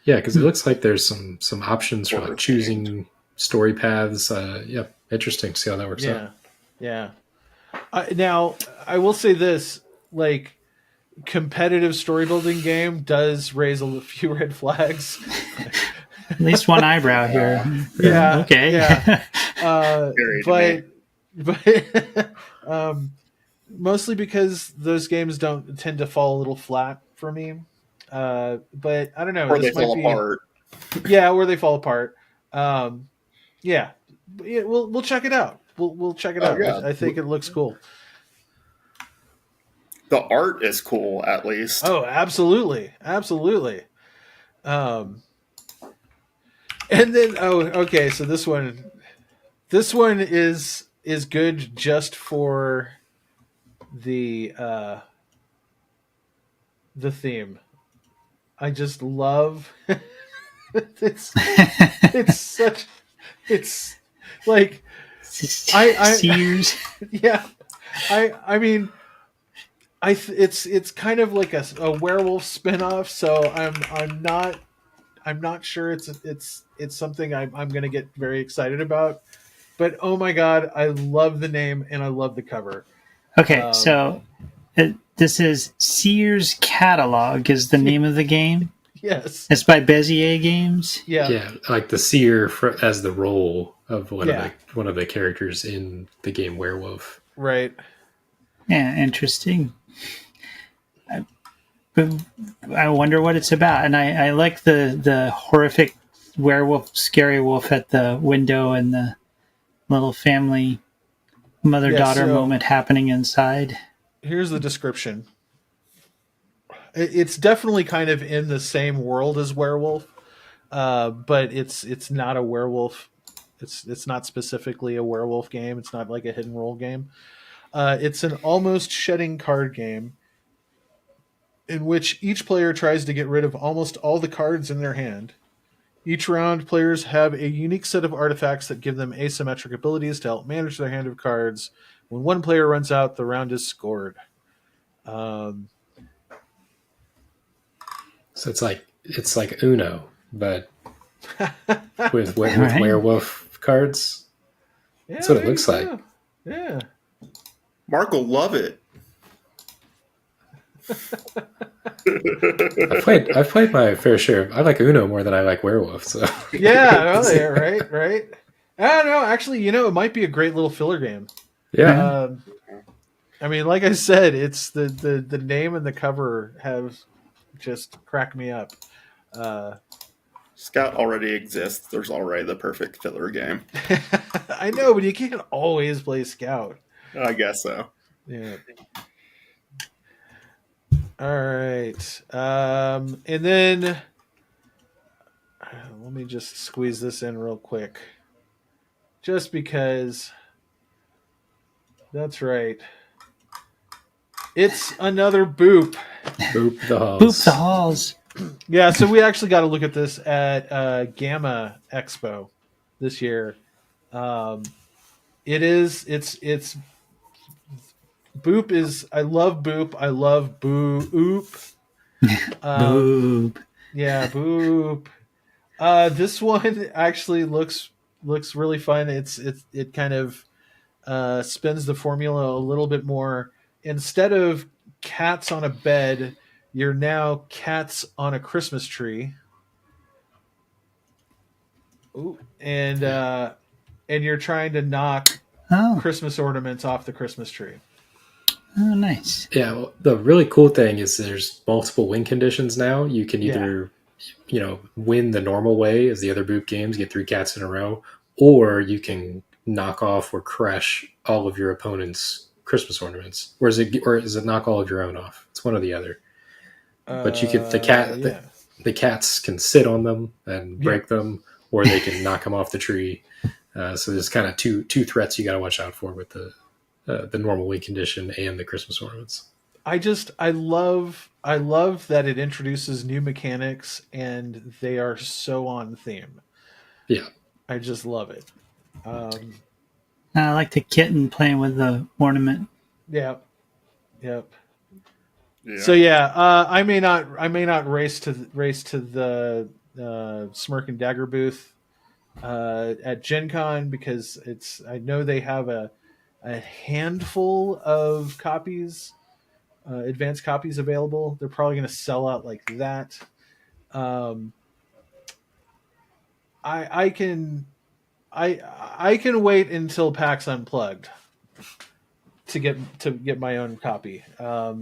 Yeah, because it looks like there's some options for like choosing story paths. Yeah, interesting to see how that works out. Yeah. Now, I will say this, like, competitive story building game does raise a few red flags. At least one eyebrow here. Yeah. Okay. Yeah. But mostly because those games don't tend to fall a little flat for me. But I don't know. Or they fall apart. Yeah, or they fall apart. Yeah. We'll check it out. We'll check it out. Yeah. I think it looks cool. The art is cool, at least. Oh, absolutely. And then okay, so this one is good just for the theme. I just love it's like Sears. Yeah. I mean, it's kind of like a werewolf spinoff, so I'm not sure it's something I'm going to get very excited about. But oh my god, I love the name and I love the cover. Okay, so this is Seers Catalog is the name of the game. Yes, it's by Bezier Games. Yeah, like the seer as the role of one of the characters in the game Werewolf. Right. Yeah, interesting. I wonder what it's about, and I like the horrific werewolf, scary wolf at the window, and the little family mother-daughter moment happening inside. Here's the description. It's definitely kind of in the same world as Werewolf. but it's not a werewolf. It's not specifically a werewolf game. It's not like a hidden role game. It's an almost shedding card game in which each player tries to get rid of almost all the cards in their hand. Each round, players have a unique set of artifacts that give them asymmetric abilities to help manage their hand of cards. When one player runs out, the round is scored. So it's like Uno, but with Right. werewolf cards. Yeah, That's what it there looks you like. go. Yeah. Mark will love it. I've played my fair share. I like Uno more than I like Werewolf. So Yeah, oh, yeah, right. I don't know. Actually, it might be a great little filler game. yeah, I mean, like I said, it's the name and the cover have just cracked me up. Scout already exists. There's already the perfect filler game. I know, but you can't always play Scout. I guess so. Yeah. All right. And then let me just squeeze this in real quick. Just because that's right. It's another boop. boop the halls. Boop the halls. Yeah, so we actually got to look at this at Gamma Expo this year. It's Boop is, I love Boop. I love Boop. Boop. Yeah, Boop. This one actually looks really fun. It kind of spins the formula a little bit more. Instead of cats on a bed, you're now cats on a Christmas tree. Ooh, and you're trying to knock Oh, Christmas ornaments off the Christmas tree. oh, nice. Yeah, well, the really cool thing is there's multiple win conditions now. You can either, win the normal way as the other Boop games, get 3 cats in a row, or you can knock off or crush all of your opponent's Christmas ornaments. Or is it knock all of your own off? It's one or the other. But you could Yeah. the cats can sit on them and break them, or they can knock them off the tree. So there's kind of two threats you got to watch out for with the normal win condition and the Christmas ornaments. I love that it introduces new mechanics and they are so on theme. Yeah. I just love it. I like the kitten playing with the ornament. Yep. Yeah. So yeah, I may not race to the Smirk and Dagger booth at Gen Con because I know they have a handful of copies, advanced copies available. They're probably going to sell out like that. I can wait until PAX Unplugged to get my own copy.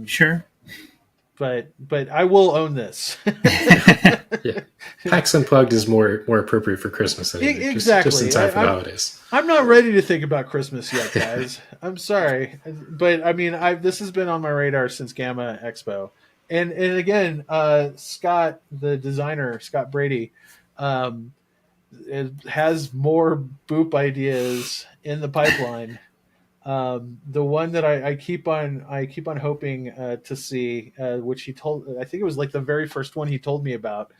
Sure. But I will own this. Yeah, PAX Unplugged is more appropriate for Christmas than Exactly. just in time for the holidays. I'm not ready to think about Christmas yet, guys. I'm sorry, but I mean, this has been on my radar since Gamma Expo, and again, Scott, the designer, Scott Brady, it has more Boop ideas in the pipeline. The one that I keep on hoping to see, which he told, I think it was like the very first one he told me about.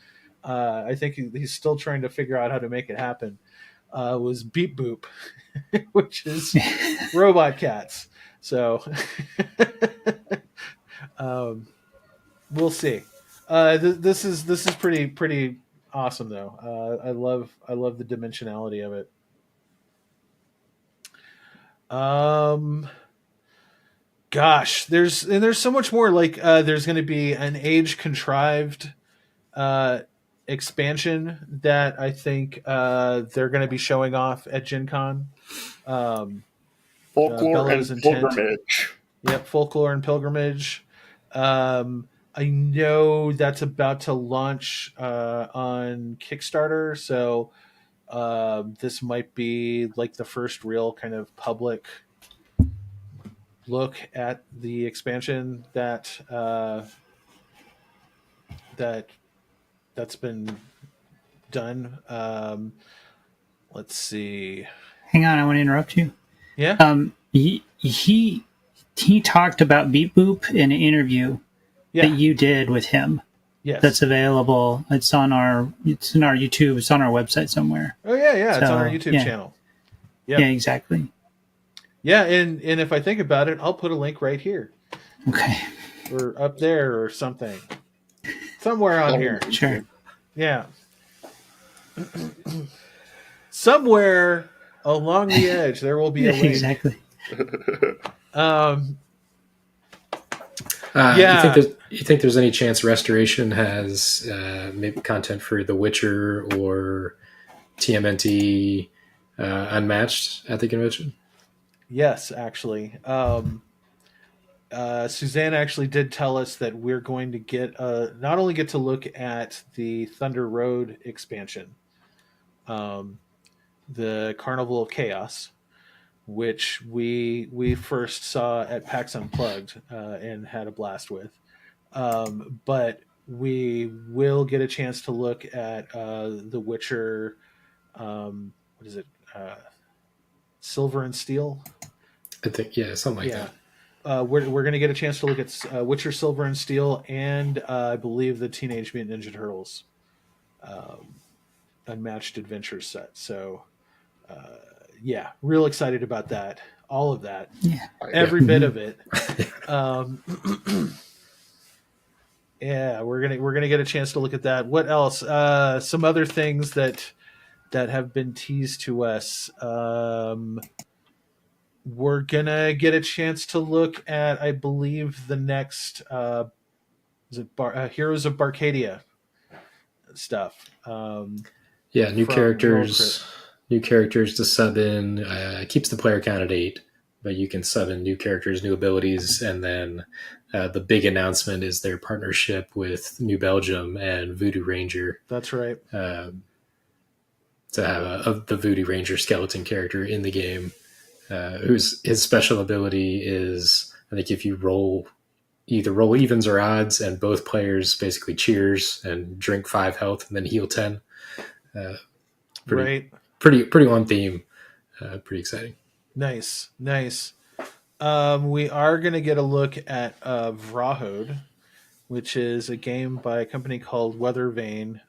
I think he's still trying to figure out how to make it happen. Was Beep Boop, which is robot cats. So we'll see. This is pretty awesome though. I love the dimensionality of it. Gosh, there's so much more. Like there's going to be an age contrived expansion that I think they're going to be showing off at Gen Con. Folklore Bellows and Intent. Pilgrimage. Yep, Folklore and Pilgrimage. I know that's about to launch on Kickstarter, so this might be like the first real kind of public look at the expansion that's been done. Let's see. Hang on, I want to interrupt you. Yeah. He talked about Beep Boop in an interview Yeah. that you did with him. Yes. That's available. It's in our YouTube. It's on our website somewhere. Oh yeah. It's So, on our YouTube yeah. channel. Yep. Yeah, exactly. Yeah, and if I think about it, I'll put a link right here. Okay. Or up there or something. Somewhere on here. Sure. Yeah. Somewhere along the edge there will be a link. Exactly. Yeah. You think there's any chance Restoration has maybe content for The Witcher or TMNT Unmatched at the convention? Yes, actually. Suzanne actually did tell us that we're going to get not only get to look at the Thunder Road expansion, the Carnival of Chaos, which we first saw at PAX Unplugged and had a blast with, but we will get a chance to look at The Witcher. What is it? Silver and Steel. I think, yeah, something like that. We're going to get a chance to look at Witcher Silver and Steel and I believe the Teenage Mutant Ninja Turtles Unmatched Adventures set. So, yeah, real excited about that. All of that. Yeah. Every bit of it. Yeah, we're gonna get a chance to look at that. What else? Some other things that have been teased to us. We're gonna get a chance to look at, I believe, the next Heroes of Barcadia stuff. Yeah, new from characters to sub in. Keeps the player count at 8, but you can sub in new characters, new abilities, and then the big announcement is their partnership with New Belgium and Voodoo Ranger. That's right. To have the Voodoo Ranger skeleton character in the game. His special ability is, I think, if you either roll evens or odds, and both players basically cheers and drink 5 health and then heal 10. Pretty on theme. Pretty exciting. Nice. We are going to get a look at Vrahod, which is a game by a company called Weathervane.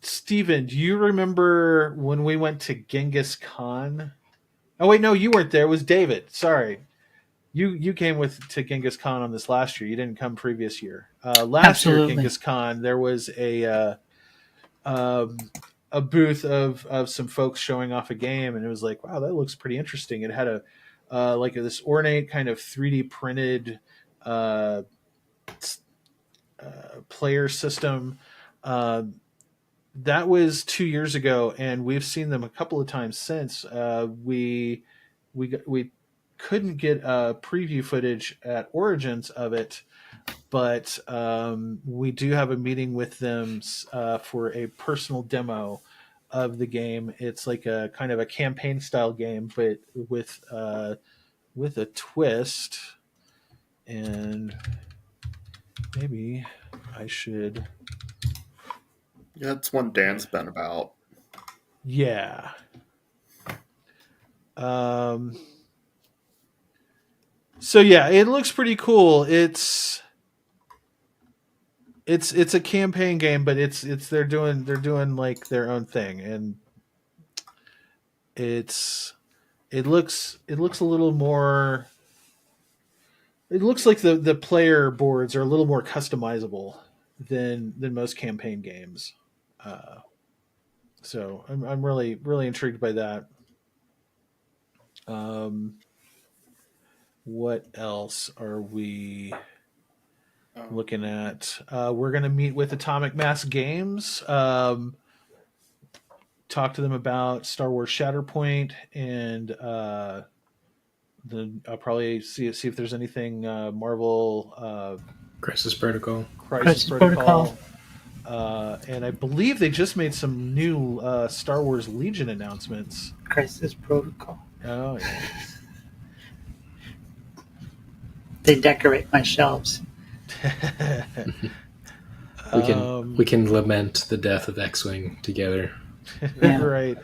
Steven, do you remember when we went to Genghis Khan? Oh wait, no, you weren't there. It was David. Sorry, you came to Genghis Khan on this last year. You didn't come previous year. Last year at Genghis Khan, there was a booth of some folks showing off a game, and it was like, wow, that looks pretty interesting. It had a like this ornate kind of 3D printed player system. That was 2 years ago, and we've seen them a couple of times since. We couldn't get preview footage at Origins of it, but we do have a meeting with them for a personal demo of the game. It's like a kind of a campaign style game, but with a twist. And maybe I should. Yeah, it's one Dan's been about. Yeah. So yeah, it looks pretty cool. It's a campaign game, but they're doing like their own thing, and it looks a little more. It looks like the player boards are a little more customizable than most campaign games. So I'm really intrigued by that. What else are we looking at? We're going to meet with Atomic Mass Games. Talk to them about Star Wars Shatterpoint, and then I'll probably see if there's anything Marvel Crisis Protocol. Crisis Protocol. And I believe they just made some new Star Wars Legion announcements. Crisis Protocol. Oh, yeah. They decorate my shelves. We can lament the death of X-Wing together. Yeah. Right.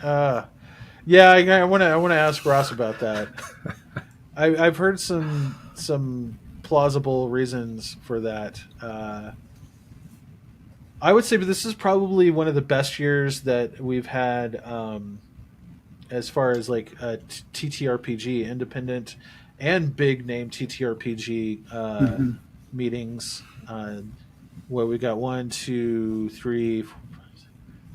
Yeah, I want to ask Ross about that. I've heard some plausible reasons for that. I would say, but this is probably one of the best years that we've had as far as like TTRPG, independent and big name TTRPG meetings. Where we got 1, 2, 3,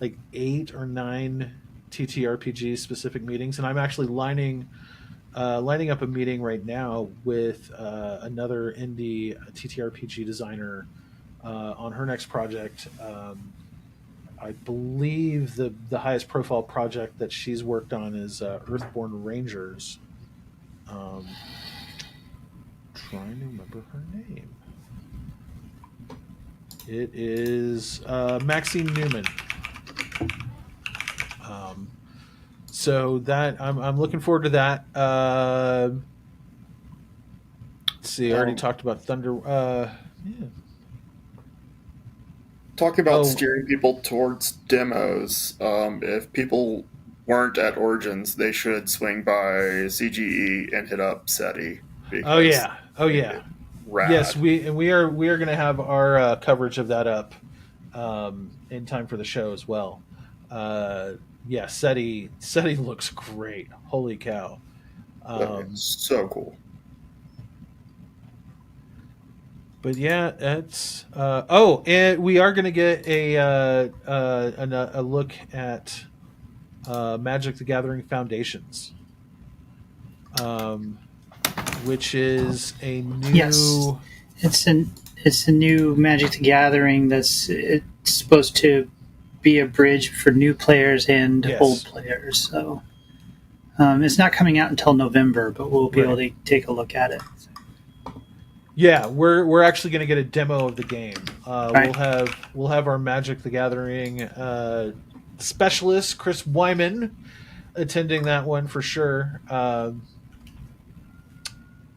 like 8 or 9 TTRPG specific meetings, and I'm actually lining up a meeting right now with another indie TTRPG designer on her next project. I believe the highest profile project that she's worked on is Earthborn Rangers. Trying to remember her name. It is Maxine Newman. So that I'm looking forward to that. Let's see, I already talked about Thunder. Yeah. Talking about steering people towards demos, if people weren't at Origins, they should swing by CGE and hit up SETI. Oh yeah. Rad. Yes, we are going to have our coverage of that up in time for the show as well. Yeah, SETI looks great. Holy cow! So cool. But yeah, it's and we are going to get a look at Magic the Gathering Foundations, which is a new. Yes, it's a new Magic the Gathering it's supposed to be a bridge for new players and old players. So it's not coming out until November, but we'll be able to take a look at it. Yeah, we're actually going to get a demo of the game. We'll have our Magic the Gathering specialist Chris Wyman attending that one for sure.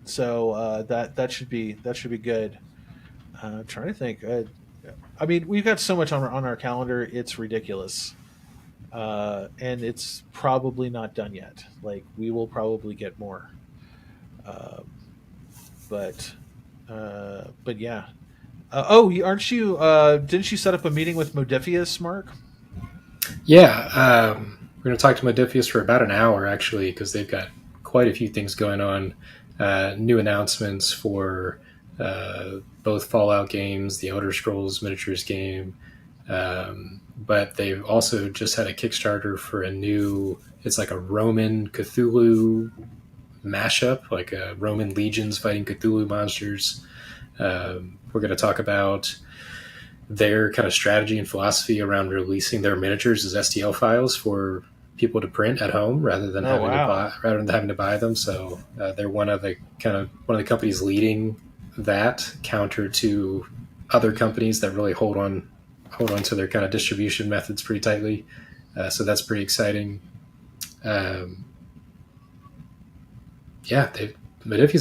So that should be good. I'm trying to think. I mean, we've got so much on our calendar; it's ridiculous, and it's probably not done yet. Like we will probably get more, but yeah. Aren't you? Didn't you set up a meeting with Modiphius, Mark? Yeah, we're going to talk to Modiphius for about an hour actually, because they've got quite a few things going on. New announcements for both Fallout games, the Elder Scrolls miniatures game, but they've also just had a Kickstarter for it's like a Roman Cthulhu mashup, like Roman legions fighting Cthulhu monsters. We're going to talk about their kind of strategy and philosophy around releasing their miniatures as STL files for people to print at home rather than having to buy them. So they're one of the companies leading that, counter to other companies that really hold on to their kind of distribution methods pretty tightly. So that's pretty exciting. Modiphius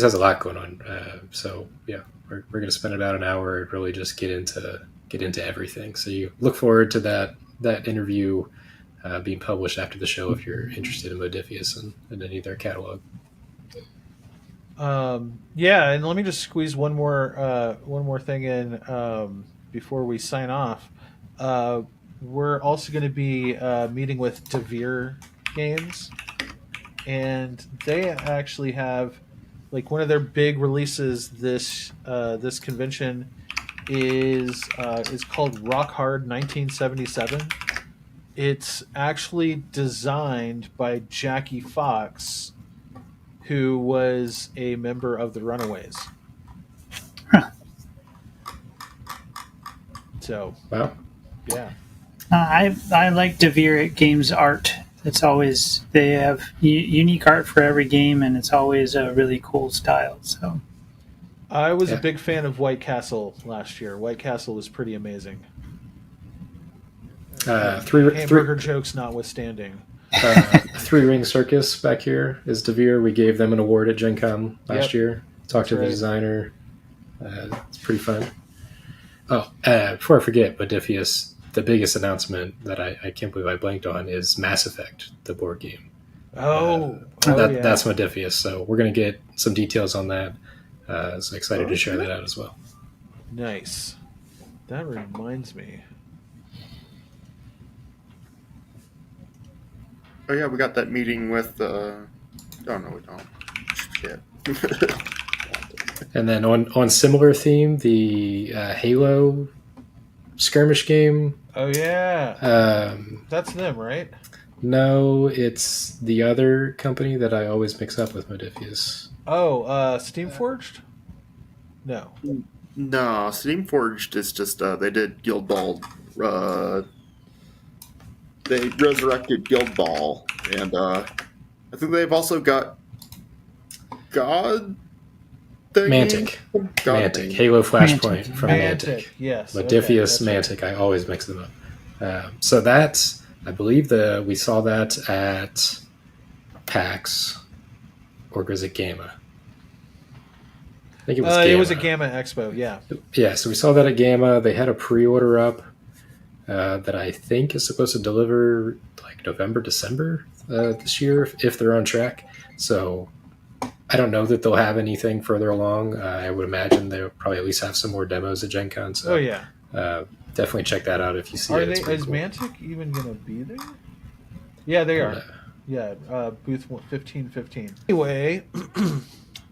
has a lot going on. So yeah, we're going to spend about an hour and really just get into everything. So you look forward to that interview being published after the show if you're interested in Modiphius and any of their catalog. Yeah, and let me just squeeze one more thing in before we sign off. We're also going to be meeting with Bezier Games, and they actually have like one of their big releases this convention is called Rock Hard 1977. It's actually designed by Jackie Fox, who was a member of the Runaways. Huh. So, wow, yeah. I like Bezier Games art. It's always, they have unique art for every game, and it's always a really cool style. So, I was a big fan of White Castle last year. White Castle was pretty amazing. Hamburger jokes notwithstanding. Three Ring Circus back here is Bezier. We gave them an award at Gen Con last year. Talked to the designer. It's pretty fun. Before I forget, Modifius, the biggest announcement that I can't believe I blanked on is Mass Effect, the board game. That's Modifius. So we're going to get some details on that. So excited to share that out as well. Nice. That reminds me. Oh yeah, we got that meeting with. Oh no, we don't. Shit. And then on similar theme, the Halo skirmish game. Oh yeah. That's them, right? No, it's the other company that I always mix up with Modifius. Oh, Steamforged? No. No, Steamforged is just they did Guild Ball. They resurrected Guild Ball, and I think they've also got God. Mantic. Halo Flashpoint from Mantic. Yes. Modifius, Mantic. Right. I always mix them up. So that's, I believe we saw that at PAX, or was it Gamma? I think it was Gamma. It was a Gamma Expo, yeah. Yeah, so we saw that at Gamma. They had a pre-order up that I think is supposed to deliver like November, December this year, if they're on track. So I don't know that they'll have anything further along. I would imagine they'll probably at least have some more demos at Gen Con. So, definitely check that out if you see it. Is Mantic even going to be there? Yeah, they are. Yeah, booth 1515. Anyway,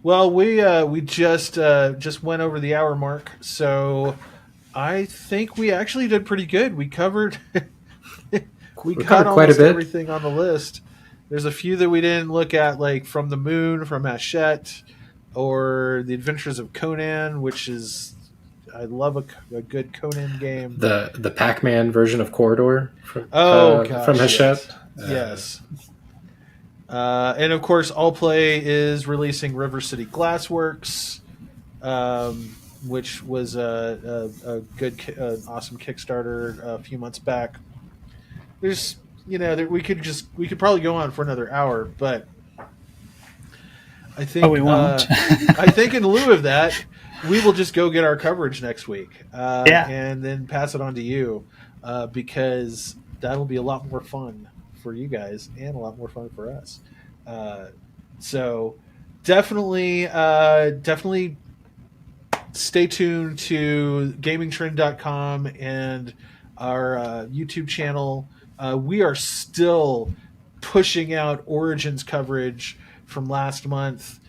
well, we just went over the hour mark, so I think we actually did pretty good. We covered we got quite a bit. Everything on the list. There's a few that we didn't look at, like From the Moon from Hachette, or The Adventures of Conan, which is, I love a good Conan game. The Pac-Man version of Corridor from Hachette. Yes. And of course, All Play is releasing River City Glassworks, which was a good, awesome Kickstarter a few months back. There's, we could probably go on for another hour, but I think we won't. I think in lieu of that, we will just go get our coverage next week, and then pass it on to you, because that'll be a lot more fun for you guys and a lot more fun for us. So definitely stay tuned to gamingtrend.com and our YouTube channel. We are still pushing out Origins coverage from last month.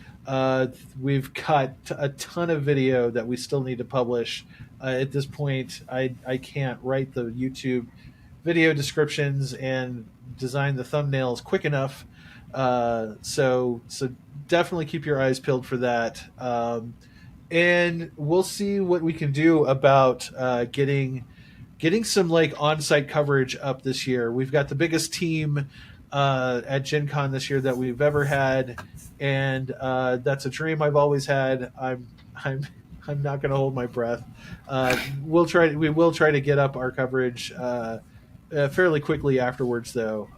We've cut a ton of video that we still need to publish. At this point, I can't write the YouTube video descriptions and design the thumbnails quick enough. So definitely keep your eyes peeled for that. And we'll see what we can do about getting some like on-site coverage up this year. We've got the biggest team at Gen Con this year that we've ever had, and that's a dream I've always had. I'm not going to hold my breath. We will try to get up our coverage fairly quickly afterwards, though,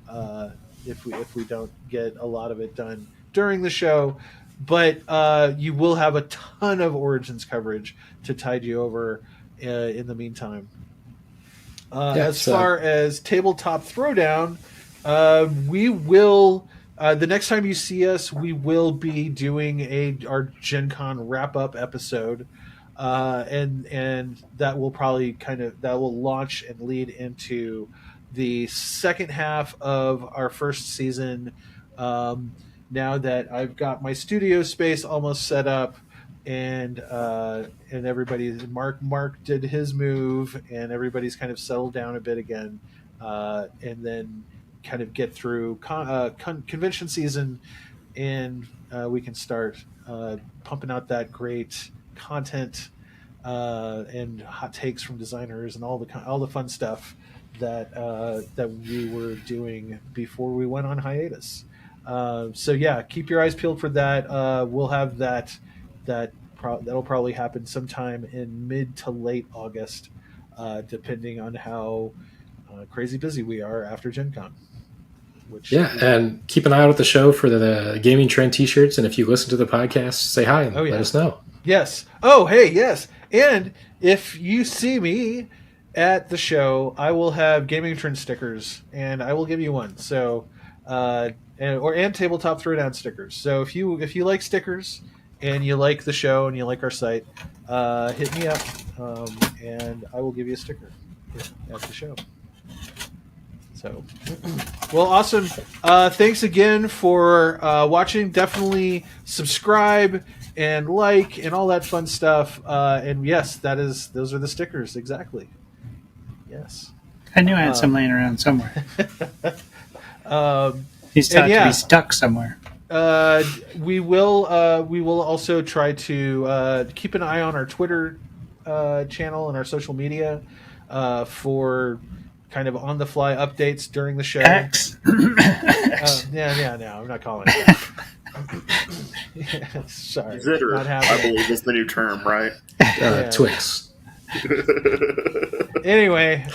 if we don't get a lot of it done during the show. But you will have a ton of Origins coverage to tide you over in the meantime. As far as Tabletop Throwdown, we will the next time you see us, we will be doing our Gen Con wrap up episode, and that will probably that will launch and lead into the second half of our first season. Now that I've got my studio space almost set up, and everybody's Mark did his move, and everybody's kind of settled down a bit again, and then kind of get through convention season, and we can start pumping out that great content and hot takes from designers and all the fun stuff that we were doing before we went on hiatus. So yeah, keep your eyes peeled for that. We'll have that'll probably happen sometime in mid to late August, depending on how crazy busy we are after Gen Con. And keep an eye out at the show for the Gaming Trend t-shirts, and if you listen to the podcast, say hi and let us know. Yes. Oh, hey, yes. And if you see me at the show, I will have Gaming Trend stickers, and I will give you one. So, and Tabletop Throwdown stickers. So if you like stickers and you like the show and you like our site, hit me up, and I will give you a sticker at the show. So, well, awesome. Thanks again for watching. Definitely subscribe and like and all that fun stuff. And yes, those are the stickers. Exactly. Yes. I knew I had some laying around somewhere. He's thought to be stuck somewhere. We will also try to keep an eye on our Twitter channel and our social media for kind of on the fly updates during the show. X. No, I'm not calling it that. Sorry, Zitter, not I happening. believe is the new term, right? Twix. Anyway,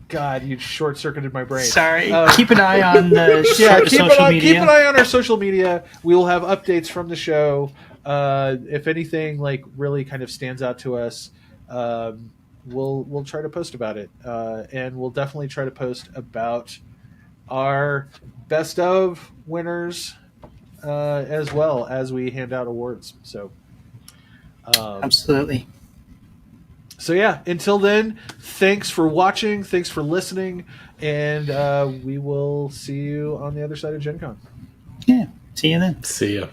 God, you short-circuited my brain. Sorry. Keep an eye on the social media. Keep an eye on our social media. We will have updates from the show. If anything like really kind of stands out to us, we'll try to post about it, and we'll definitely try to post about our best of winners as well as we hand out awards. So, absolutely. So yeah, until then, thanks for watching, thanks for listening, and we will see you on the other side of Gen Con. Yeah, see you then. See ya.